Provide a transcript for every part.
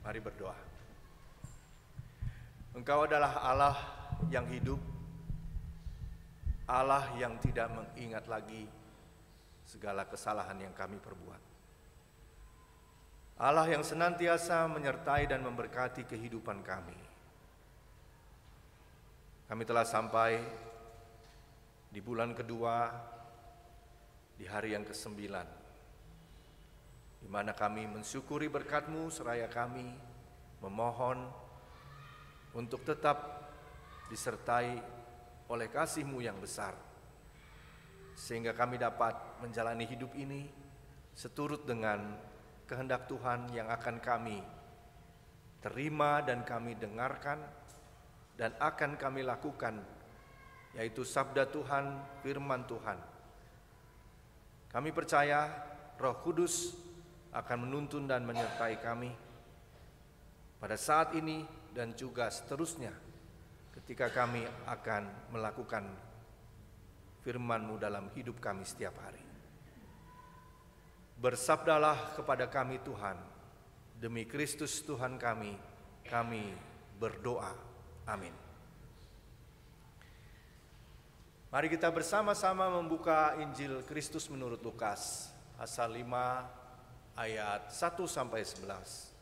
Mari berdoa. Engkau adalah Allah yang hidup, Allah yang tidak mengingat lagi segala kesalahan yang kami perbuat. Allah yang senantiasa menyertai dan memberkati kehidupan kami. Kami telah sampai di bulan kedua, di hari yang ke-9, di mana kami mensyukuri berkat-Mu seraya kami memohon untuk tetap disertai oleh kasih-Mu yang besar, sehingga kami dapat menjalani hidup ini seturut dengan kehendak Tuhan yang akan kami terima dan kami dengarkan dan akan kami lakukan, yaitu sabda Tuhan, firman Tuhan. Kami percaya Roh Kudus akan menuntun dan menyertai kami pada saat ini dan juga seterusnya ketika kami akan melakukan firman-Mu dalam hidup kami setiap hari. Bersabdalah kepada kami Tuhan, demi Kristus Tuhan kami berdoa. Amin. Mari kita bersama-sama membuka Injil Kristus menurut Lukas, pasal 5 ayat 1-11.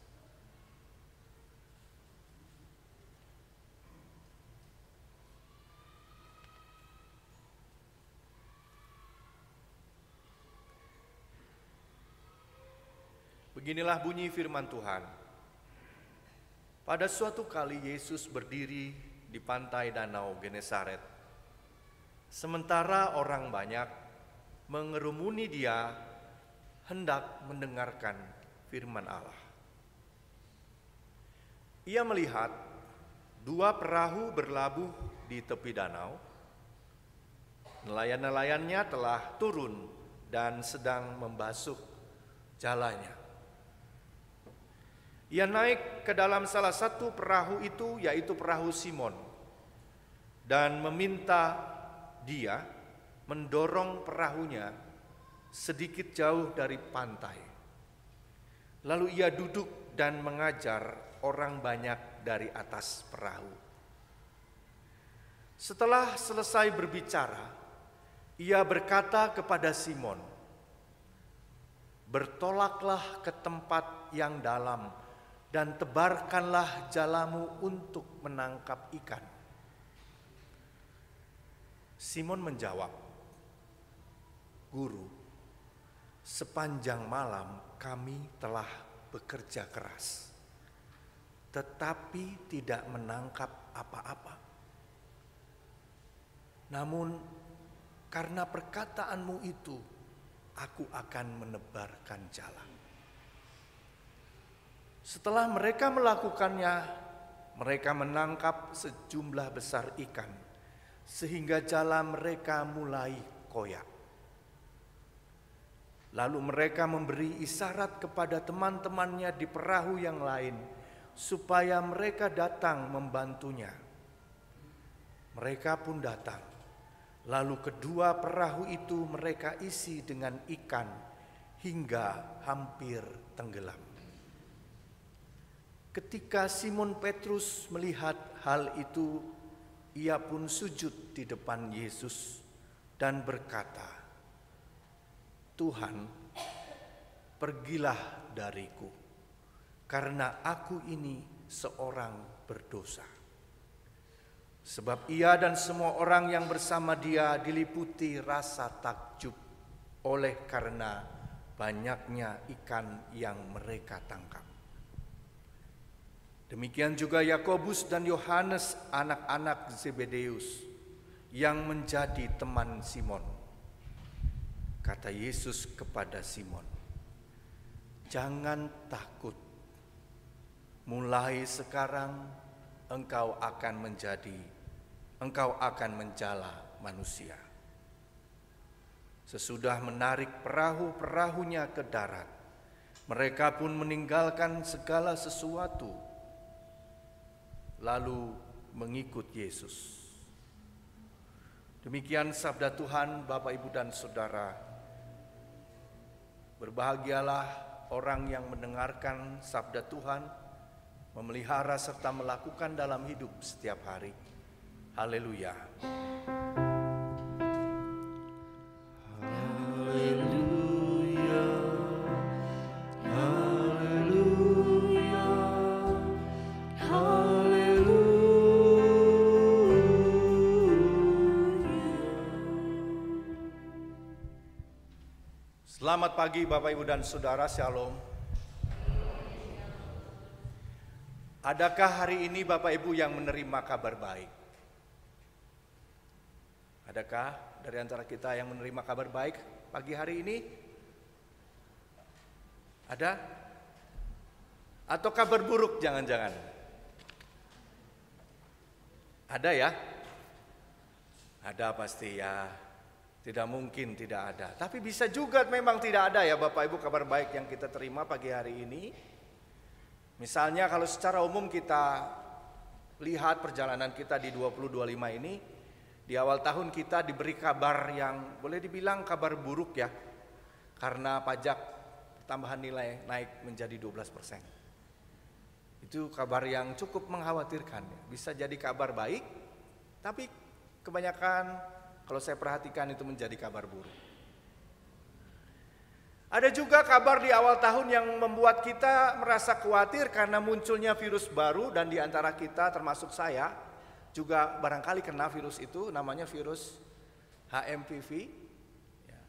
Beginilah bunyi firman Tuhan. Pada suatu kali Yesus berdiri di pantai Danau Genesaret. Sementara orang banyak mengerumuni Dia hendak mendengarkan firman Allah. Ia melihat 2 perahu berlabuh di tepi danau. Nelayan-nelayannya telah turun dan sedang membasuh jalannya. Ia naik ke dalam salah satu perahu itu, yaitu perahu Simon, dan meminta dia mendorong perahunya sedikit jauh dari pantai. Lalu ia duduk dan mengajar orang banyak dari atas perahu. Setelah selesai berbicara, ia berkata kepada Simon, "Bertolaklah ke tempat yang dalam dan tebarkanlah jalamu untuk menangkap ikan." Simon menjawab, "Guru, sepanjang malam kami telah bekerja keras, tetapi tidak menangkap apa-apa. Namun karena perkataanmu itu, aku akan menebarkan jala." Setelah mereka melakukannya, mereka menangkap sejumlah besar ikan, sehingga jala mereka mulai koyak. Lalu mereka memberi isyarat kepada teman-temannya di perahu yang lain, supaya mereka datang membantunya. Mereka pun datang, lalu kedua perahu itu mereka isi dengan ikan hingga hampir tenggelam. Ketika Simon Petrus melihat hal itu, ia pun sujud di depan Yesus dan berkata, "Tuhan, pergilah dariku, karena aku ini seorang berdosa." Sebab ia dan semua orang yang bersama dia diliputi rasa takjub oleh karena banyaknya ikan yang mereka tangkap. Demikian juga Yakobus dan Yohanes, anak-anak Zebedeus, yang menjadi teman Simon. Kata Yesus kepada Simon, "Jangan takut. Mulai sekarang engkau akan menjala manusia." Sesudah menarik perahu-perahunya ke darat, mereka pun meninggalkan segala sesuatu, lalu mengikut Yesus. Demikian sabda Tuhan. Bapak, Ibu, dan Saudara, berbahagialah orang yang mendengarkan sabda Tuhan memelihara serta melakukan dalam hidup setiap hari. Haleluya. Haleluya. Haleluya. Haleluya. Selamat pagi Bapak Ibu dan Saudara, Shalom. Adakah hari ini Bapak Ibu yang menerima kabar baik? Adakah dari antara kita yang menerima kabar baik pagi hari ini? Ada? Atau kabar buruk jangan-jangan? Ada ya? Ada pasti ya. Tidak mungkin tidak ada. Tapi bisa juga memang tidak ada ya Bapak Ibu kabar baik yang kita terima pagi hari ini. Misalnya kalau secara umum kita lihat perjalanan kita di 2025 ini, di awal tahun kita diberi kabar yang boleh dibilang kabar buruk ya. Karena pajak tambahan nilai naik menjadi 12%. Itu kabar yang cukup mengkhawatirkan. Bisa jadi kabar baik, tapi kebanyakan kalau saya perhatikan itu menjadi kabar buruk. Ada juga kabar di awal tahun yang membuat kita merasa khawatir karena munculnya virus baru, dan di antara kita termasuk saya juga barangkali kena virus itu, namanya virus HMPV, ya.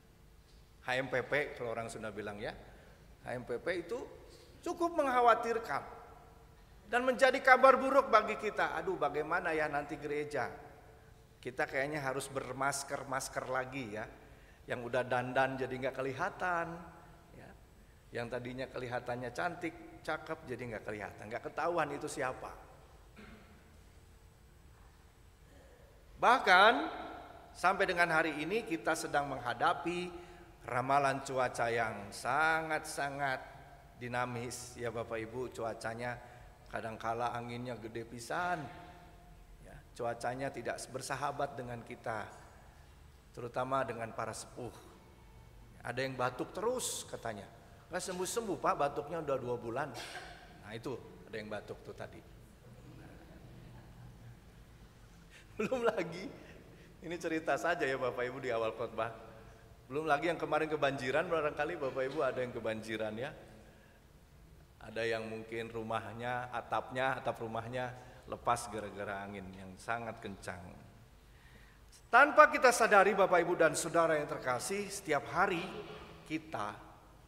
HMPP kalau orang Sunda bilang ya. HMPP itu cukup mengkhawatirkan dan menjadi kabar buruk bagi kita. Aduh, bagaimana ya nanti gereja? Kita kayaknya harus bermasker lagi ya. Yang udah dandan jadi nggak kelihatan, ya. Yang tadinya kelihatannya cantik, cakep jadi nggak kelihatan, nggak ketahuan itu siapa. Bahkan sampai dengan hari ini kita sedang menghadapi ramalan cuaca yang sangat-sangat dinamis ya Bapak Ibu. Cuacanya kadangkala anginnya gede pisan, ya. Cuacanya tidak bersahabat dengan kita, terutama dengan para sepuh. Ada yang batuk terus katanya, nggak sembuh-sembuh Pak, batuknya udah 2 bulan. Nah itu ada yang batuk tuh tadi. Belum lagi, ini cerita saja ya Bapak Ibu di awal khotbah. Belum lagi yang kemarin kebanjiran, barangkali Bapak Ibu ada yang kebanjiran ya. Ada yang mungkin rumahnya, atap rumahnya lepas gara-gara angin yang sangat kencang. Tanpa kita sadari Bapak Ibu dan Saudara yang terkasih, setiap hari kita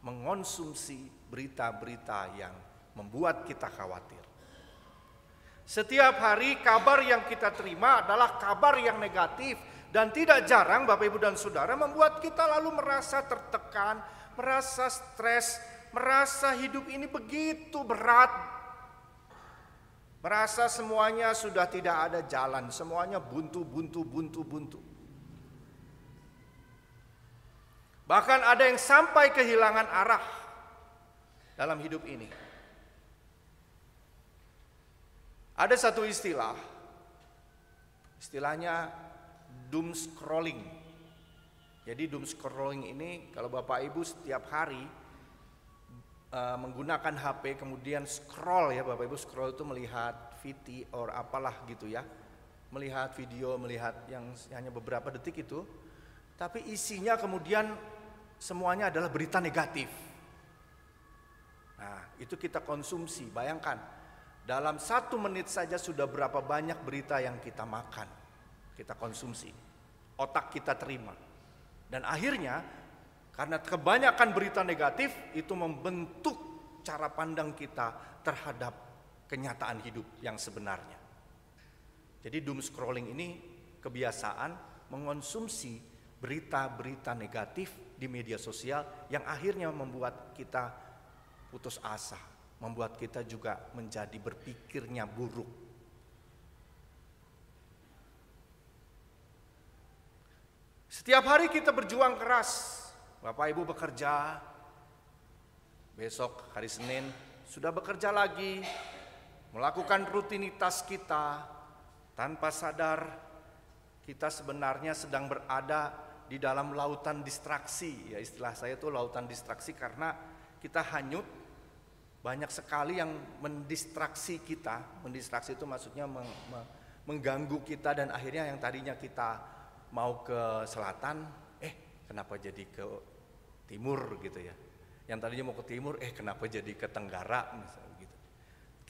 mengonsumsi berita-berita yang membuat kita khawatir. Setiap hari kabar yang kita terima adalah kabar yang negatif, dan tidak jarang Bapak Ibu dan Saudara membuat kita lalu merasa tertekan, merasa stres, merasa hidup ini begitu berat. Merasa semuanya sudah tidak ada jalan, semuanya buntu. Bahkan ada yang sampai kehilangan arah dalam hidup ini. Ada satu istilahnya doom scrolling. Jadi doom scrolling ini kalau Bapak Ibu setiap hari menggunakan HP kemudian scroll ya Bapak Ibu, scroll itu melihat VT or apalah gitu ya, melihat video, melihat yang hanya beberapa detik itu, tapi isinya kemudian semuanya adalah berita negatif. Nah itu kita konsumsi, bayangkan dalam 1 menit saja sudah berapa banyak berita yang kita makan, kita konsumsi, otak kita terima, dan akhirnya karena kebanyakan berita negatif itu membentuk cara pandang kita terhadap kenyataan hidup yang sebenarnya. Jadi doom scrolling ini kebiasaan mengonsumsi berita-berita negatif di media sosial yang akhirnya membuat kita putus asa, membuat kita juga menjadi berpikirnya buruk. Setiap hari kita berjuang keras. Bapak Ibu bekerja, besok hari Senin sudah bekerja lagi, melakukan rutinitas kita, tanpa sadar kita sebenarnya sedang berada di dalam lautan distraksi. Ya istilah saya itu lautan distraksi karena kita hanyut banyak sekali yang mendistraksi kita. Mendistraksi itu maksudnya mengganggu kita, dan akhirnya yang tadinya kita mau ke selatan, kenapa jadi ke timur gitu ya. Yang tadinya mau ke timur, kenapa jadi ke tenggara misalnya gitu.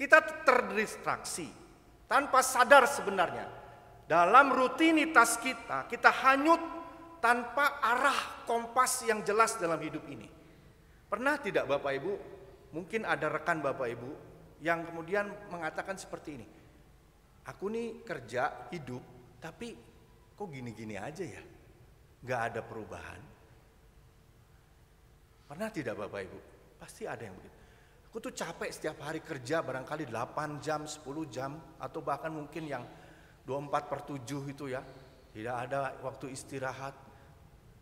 Kita terdistraksi tanpa sadar sebenarnya. Dalam rutinitas kita hanyut tanpa arah kompas yang jelas dalam hidup ini. Pernah tidak Bapak Ibu, mungkin ada rekan Bapak Ibu yang kemudian mengatakan seperti ini, aku nih kerja, hidup, tapi kok gini-gini aja ya, gak ada perubahan. Pernah tidak Bapak Ibu? Pasti ada yang begitu. Aku tuh capek setiap hari kerja barangkali 8 jam, 10 jam, atau bahkan mungkin yang 24/7 itu ya, tidak ada waktu istirahat,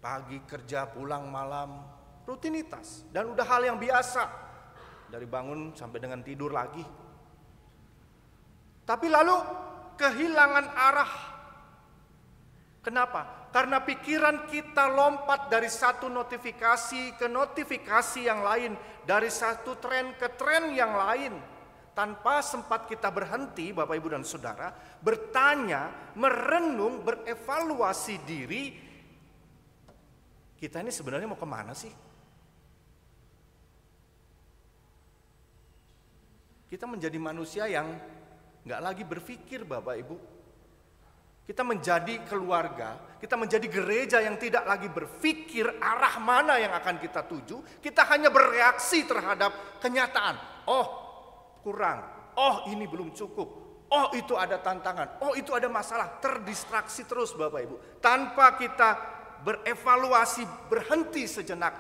pagi kerja, pulang malam, rutinitas, dan udah hal yang biasa, dari bangun sampai dengan tidur lagi. Tapi lalu kehilangan arah. Kenapa? Karena pikiran kita lompat dari satu notifikasi ke notifikasi yang lain, dari satu tren ke tren yang lain, tanpa sempat kita berhenti, Bapak Ibu dan Saudara, bertanya, merenung, berevaluasi diri, kita ini sebenarnya mau kemana sih? Kita menjadi manusia yang gak lagi berpikir Bapak Ibu. Kita menjadi keluarga, kita menjadi gereja yang tidak lagi berpikir arah mana yang akan kita tuju. Kita hanya bereaksi terhadap kenyataan. Oh, kurang. Oh, ini belum cukup. Oh, itu ada tantangan. Oh, itu ada masalah. Terdistraksi terus Bapak Ibu. Tanpa kita berevaluasi, berhenti sejenak,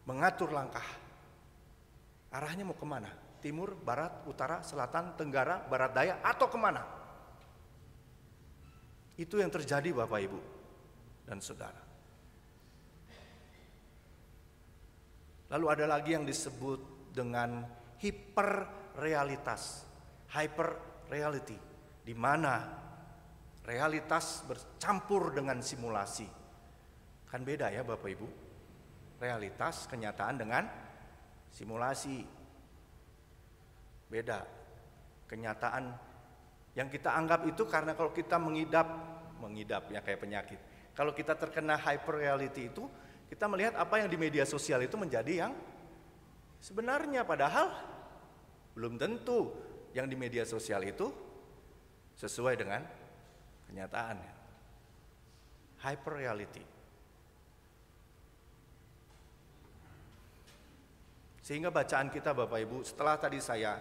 mengatur langkah. Arahnya mau kemana? Timur, barat, utara, selatan, tenggara, barat daya, atau kemana? Itu yang terjadi Bapak Ibu dan Saudara. Lalu ada lagi yang disebut dengan hiperrealitas, hyper reality, di mana realitas bercampur dengan simulasi. Kan beda ya Bapak Ibu, realitas kenyataan dengan simulasi. Beda. Kenyataan yang kita anggap itu, karena kalau kita mengidap ya kayak penyakit. Kalau kita terkena hyper reality itu, kita melihat apa yang di media sosial itu menjadi yang sebenarnya, padahal belum tentu yang di media sosial itu sesuai dengan kenyataannya. Hyper reality. Sehingga bacaan kita Bapak Ibu, setelah tadi saya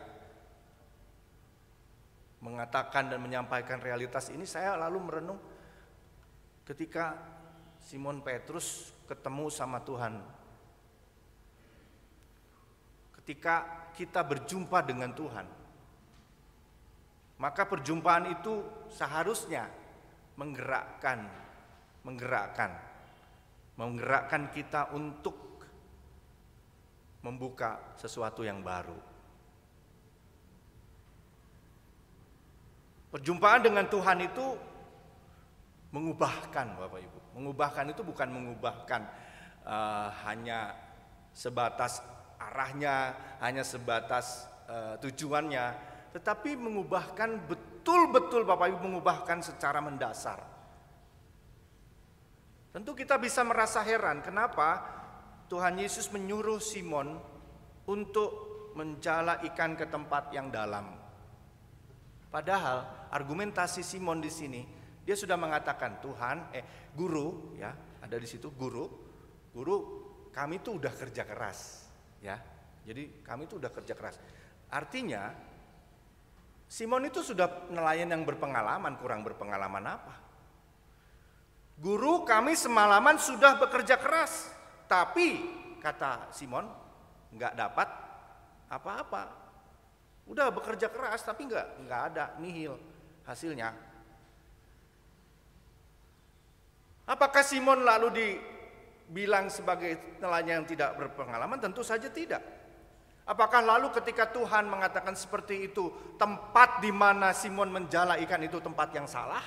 mengatakan dan menyampaikan realitas ini, saya lalu merenung ketika Simon Petrus ketemu sama Tuhan. Ketika kita berjumpa dengan Tuhan, maka perjumpaan itu seharusnya menggerakkan kita untuk membuka sesuatu yang baru. Perjumpaan dengan Tuhan itu mengubahkan Bapak Ibu. Mengubahkan itu bukan mengubahkan hanya sebatas arahnya, hanya sebatas tujuannya, tetapi mengubahkan betul-betul Bapak Ibu, mengubahkan secara mendasar. Tentu kita bisa merasa heran kenapa Tuhan Yesus menyuruh Simon untuk menjala ikan ke tempat yang dalam. Padahal argumentasi Simon di sini, dia sudah mengatakan, guru, ya, ada di situ, guru, kami tuh udah kerja keras, ya. Jadi kami tuh udah kerja keras. Artinya Simon itu sudah nelayan yang berpengalaman, kurang berpengalaman apa? Guru, kami semalaman sudah bekerja keras, tapi kata Simon nggak dapat apa-apa. Udah bekerja keras tapi nggak ada, nihil hasilnya. Apakah Simon lalu dibilang sebagai nelayan yang tidak berpengalaman? Tentu saja tidak. Apakah lalu ketika Tuhan mengatakan seperti itu, tempat di mana Simon menjala ikan itu tempat yang salah?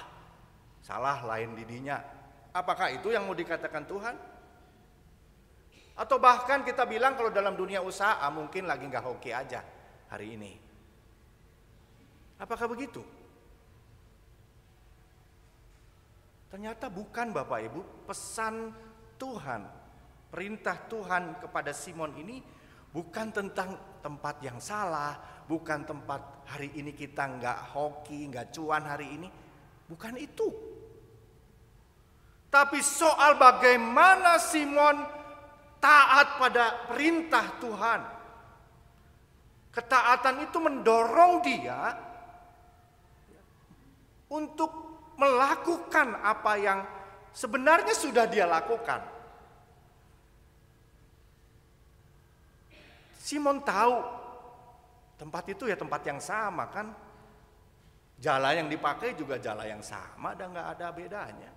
Salah lain didinya. Apakah itu yang mau dikatakan Tuhan? Atau bahkan kita bilang kalau dalam dunia usaha mungkin lagi nggak hoki aja hari ini. Apakah begitu? Ternyata bukan Bapak Ibu. Pesan Tuhan, perintah Tuhan kepada Simon ini bukan tentang tempat yang salah, bukan tempat hari ini kita nggak hoki, nggak cuan hari ini, bukan itu. Tapi soal bagaimana Simon taat pada perintah Tuhan. Ketaatan itu mendorong dia untuk melakukan apa yang sebenarnya sudah dia lakukan. Simon tahu tempat itu ya tempat yang sama kan. Jala yang dipakai juga jala yang sama dan nggak ada bedanya.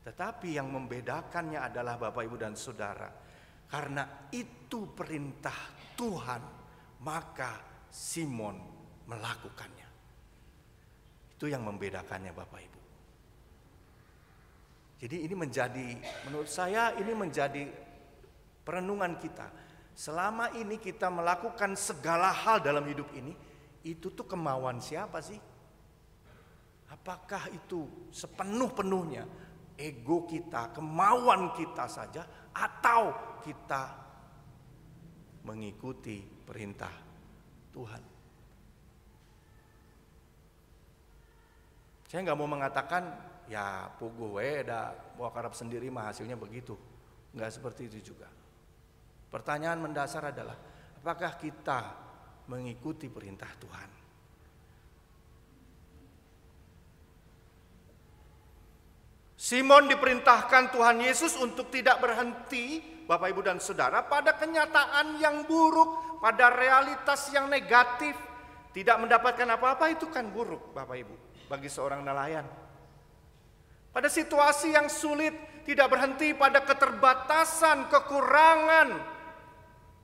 Tetapi yang membedakannya adalah Bapak Ibu dan Saudara, karena itu perintah Tuhan, maka Simon melakukannya. Itu yang membedakannya Bapak Ibu. Jadi ini menurut saya ini menjadi perenungan kita. Selama ini kita melakukan segala hal dalam hidup ini, itu tuh kemauan siapa sih? Apakah itu sepenuh-penuhnya ego kita, kemauan kita saja, atau kita mengikuti perintah Tuhan? Saya nggak mau mengatakan ya puguh dah bawa karap sendiri mah hasilnya begitu. Nggak seperti itu juga. Pertanyaan mendasar adalah apakah kita mengikuti perintah Tuhan? Simon diperintahkan Tuhan Yesus untuk tidak berhenti, Bapak Ibu dan Saudara, pada kenyataan yang buruk, pada realitas yang negatif. Tidak mendapatkan apa-apa itu kan buruk Bapak Ibu bagi seorang nelayan. Pada situasi yang sulit, tidak berhenti pada keterbatasan, kekurangan.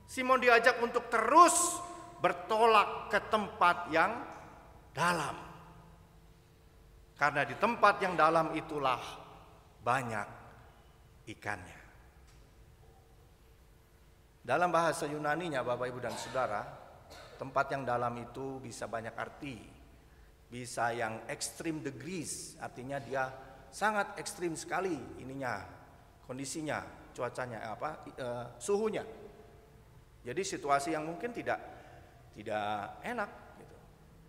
Simon diajak untuk terus bertolak ke tempat yang dalam. Karena di tempat yang dalam itulah banyak ikannya. Dalam bahasa Yunaninya Bapak Ibu dan Saudara, tempat yang dalam itu bisa banyak arti. Bisa yang extreme degrees, artinya dia sangat ekstrim sekali ininya, kondisinya, cuacanya, suhunya. Jadi situasi yang mungkin tidak enak gitu.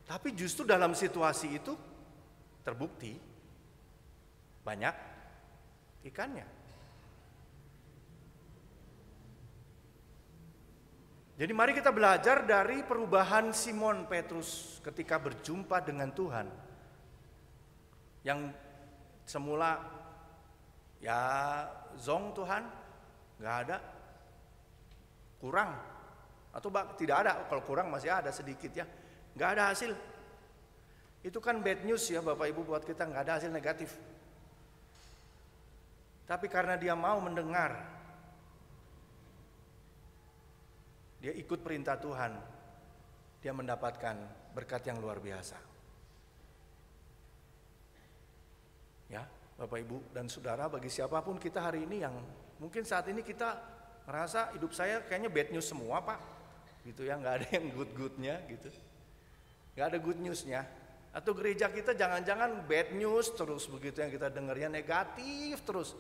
Tapi justru dalam situasi itu terbukti banyak ikannya. Jadi mari kita belajar dari perubahan Simon Petrus ketika berjumpa dengan Tuhan. Yang semula ya zong Tuhan, nggak ada, kurang, atau tidak ada, kalau kurang masih ada sedikit ya, nggak ada hasil. Itu kan bad news ya Bapak Ibu buat kita, nggak ada hasil negatif. Tapi karena dia mau mendengar, dia ikut perintah Tuhan, dia mendapatkan berkat yang luar biasa. Ya, Bapak Ibu dan Saudara, bagi siapapun kita hari ini yang mungkin saat ini kita merasa hidup saya kayaknya bad news semua Pak, gitu ya, nggak ada yang good-goodnya gitu, nggak ada good newsnya. Atau gereja kita jangan-jangan bad news terus begitu yang kita dengarnya negatif terus.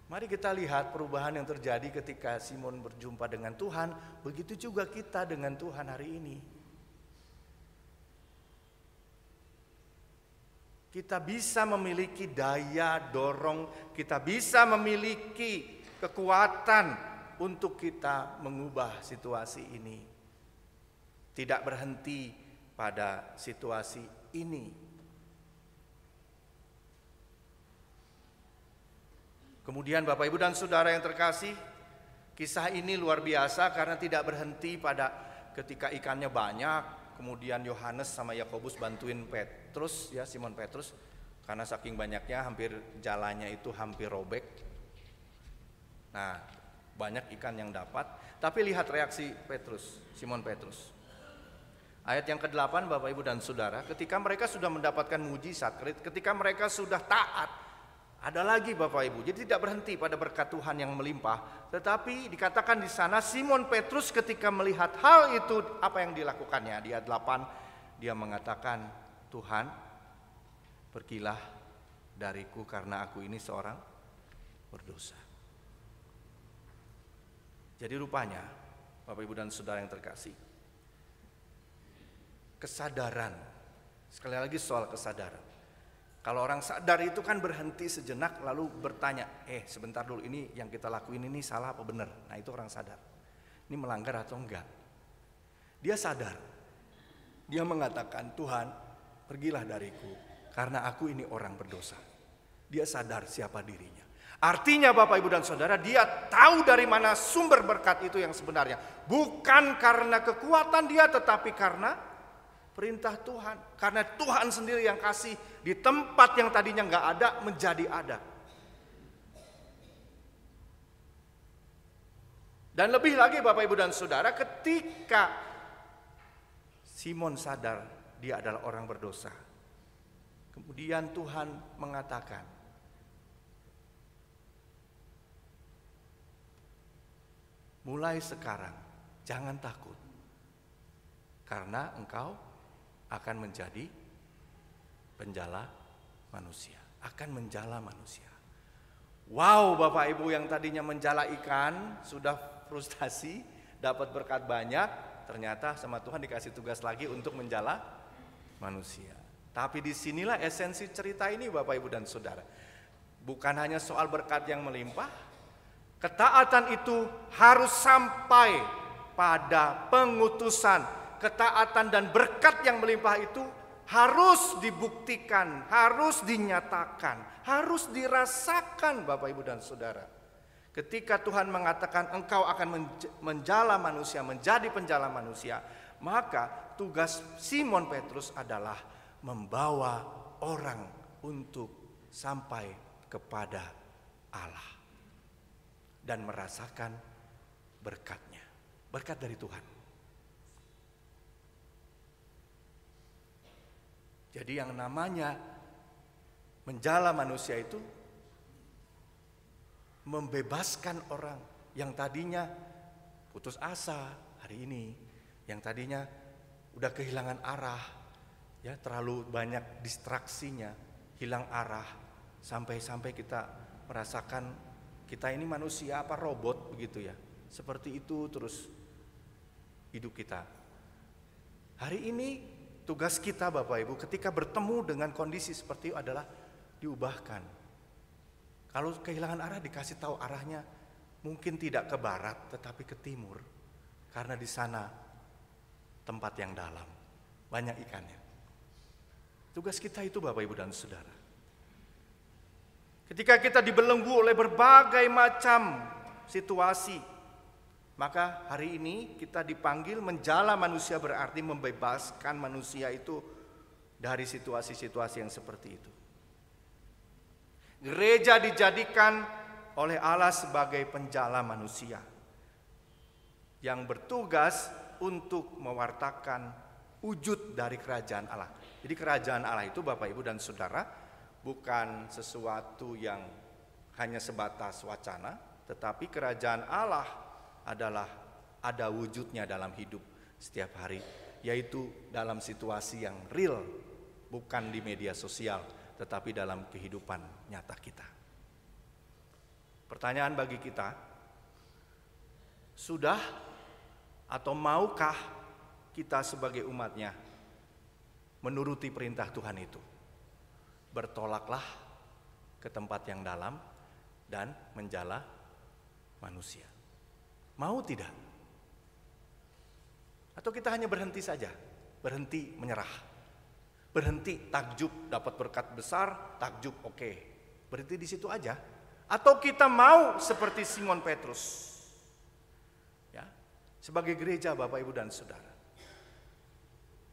Mari kita lihat perubahan yang terjadi ketika Simon berjumpa dengan Tuhan, begitu juga kita dengan Tuhan hari ini. Kita bisa memiliki daya dorong, kita bisa memiliki kekuatan untuk kita mengubah situasi ini. Tidak berhenti pada situasi ini. Kemudian Bapak Ibu dan Saudara yang terkasih, kisah ini luar biasa karena tidak berhenti pada ketika ikannya banyak, kemudian Yohanes sama Yakobus bantuin Petrus, ya Simon Petrus, karena saking banyaknya hampir jalannya itu hampir robek. Nah, banyak ikan yang dapat, tapi lihat reaksi Petrus, Simon Petrus. Ayat yang ke-8 Bapak Ibu dan Saudara, ketika mereka sudah mendapatkan mujizat, ketika mereka sudah taat, Ada lagi Bapak Ibu, jadi tidak berhenti pada berkat Tuhan yang melimpah, tetapi dikatakan di sana Simon Petrus ketika melihat hal itu, apa yang dilakukannya? Di ayat 8 dia mengatakan, Tuhan, pergilah dariku karena aku ini seorang berdosa. Jadi rupanya Bapak Ibu dan Saudara yang terkasih, kesadaran, sekali lagi soal kesadaran. Kalau orang sadar itu kan berhenti sejenak lalu bertanya, sebentar dulu, ini yang kita lakuin ini salah apa benar? Nah itu orang sadar, ini melanggar atau enggak. Dia sadar, dia mengatakan, Tuhan pergilah dariku karena aku ini orang berdosa. Dia sadar siapa dirinya. Artinya Bapak Ibu dan Saudara, dia tahu dari mana sumber berkat itu yang sebenarnya. Bukan karena kekuatan dia, tetapi karena perintah Tuhan. Karena Tuhan sendiri yang kasih di tempat yang tadinya nggak ada menjadi ada. Dan lebih lagi Bapak Ibu dan Saudara, ketika Simon sadar dia adalah orang berdosa, kemudian Tuhan mengatakan, mulai sekarang jangan takut, karena engkau akan menjadi penjala manusia. Akan menjala manusia. Wow, Bapak Ibu yang tadinya menjala ikan, sudah frustasi, dapat berkat banyak, ternyata sama Tuhan dikasih tugas lagi untuk menjala manusia. Tapi disinilah esensi cerita ini Bapak Ibu dan Saudara. Bukan hanya soal berkat yang melimpah, ketaatan itu harus sampai pada pengutusan. Ketaatan dan berkat yang melimpah itu harus dibuktikan, harus dinyatakan, harus dirasakan Bapak Ibu dan Saudara. Ketika Tuhan mengatakan engkau akan menjala manusia, menjadi penjala manusia, maka tugas Simon Petrus adalah membawa orang untuk sampai kepada Allah dan merasakan berkatnya, berkat dari Tuhan. Jadi yang namanya menjala manusia itu membebaskan orang yang tadinya putus asa hari ini, yang tadinya udah kehilangan arah, ya terlalu banyak distraksinya, hilang arah, sampai kita merasakan kita ini manusia apa robot begitu ya. Seperti itu terus hidup kita. Hari ini tugas kita Bapak Ibu ketika bertemu dengan kondisi seperti itu adalah diubahkan. Kalau kehilangan arah dikasih tahu arahnya mungkin tidak ke barat tetapi ke timur. Karena di sana tempat yang dalam, banyak ikannya. Tugas kita itu Bapak Ibu dan Saudara. Ketika kita dibelenggu oleh berbagai macam situasi, maka hari ini kita dipanggil menjala manusia, berarti membebaskan manusia itu dari situasi-situasi yang seperti itu. Gereja dijadikan oleh Allah sebagai penjala manusia yang bertugas untuk mewartakan wujud dari kerajaan Allah. Jadi kerajaan Allah itu Bapak Ibu dan Saudara bukan sesuatu yang hanya sebatas wacana, tetapi kerajaan Allah adalah ada wujudnya dalam hidup setiap hari, yaitu dalam situasi yang real, bukan di media sosial, tetapi dalam kehidupan nyata kita. Pertanyaan bagi kita, sudah atau maukah kita sebagai umatnya menuruti perintah Tuhan itu? Bertolaklah ke tempat yang dalam dan menjala manusia. Mau tidak? Atau kita hanya berhenti saja, berhenti menyerah, berhenti takjub dapat berkat besar, takjub oke, berhenti di situ aja. Atau kita mau seperti Simon Petrus, ya, sebagai gereja Bapak Ibu dan Saudara,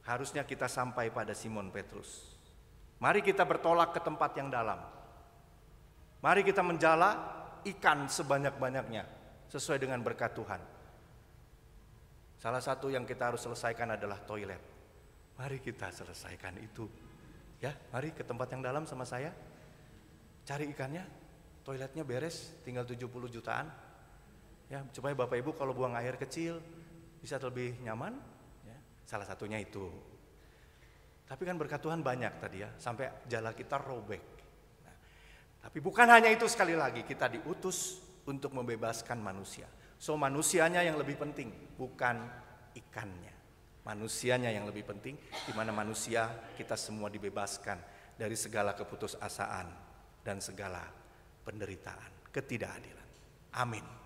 harusnya kita sampai pada Simon Petrus. Mari kita bertolak ke tempat yang dalam. Mari kita menjala ikan sebanyak-banyaknya sesuai dengan berkat Tuhan. Salah satu yang kita harus selesaikan adalah toilet. Mari kita selesaikan itu. Ya, mari ke tempat yang dalam sama saya. cari ikannya, toiletnya beres, tinggal 70 jutaan. Ya, supaya Bapak Ibu kalau buang air kecil bisa lebih nyaman, ya. Salah satunya itu. Tapi kan berkat Tuhan banyak tadi ya, sampai jala kita robek. Nah, tapi bukan hanya itu, sekali lagi kita diutus untuk membebaskan manusia. So manusianya yang lebih penting, bukan ikannya. Manusianya yang lebih penting, di mana manusia kita semua dibebaskan dari segala keputusasaan dan segala penderitaan, ketidakadilan. Amin.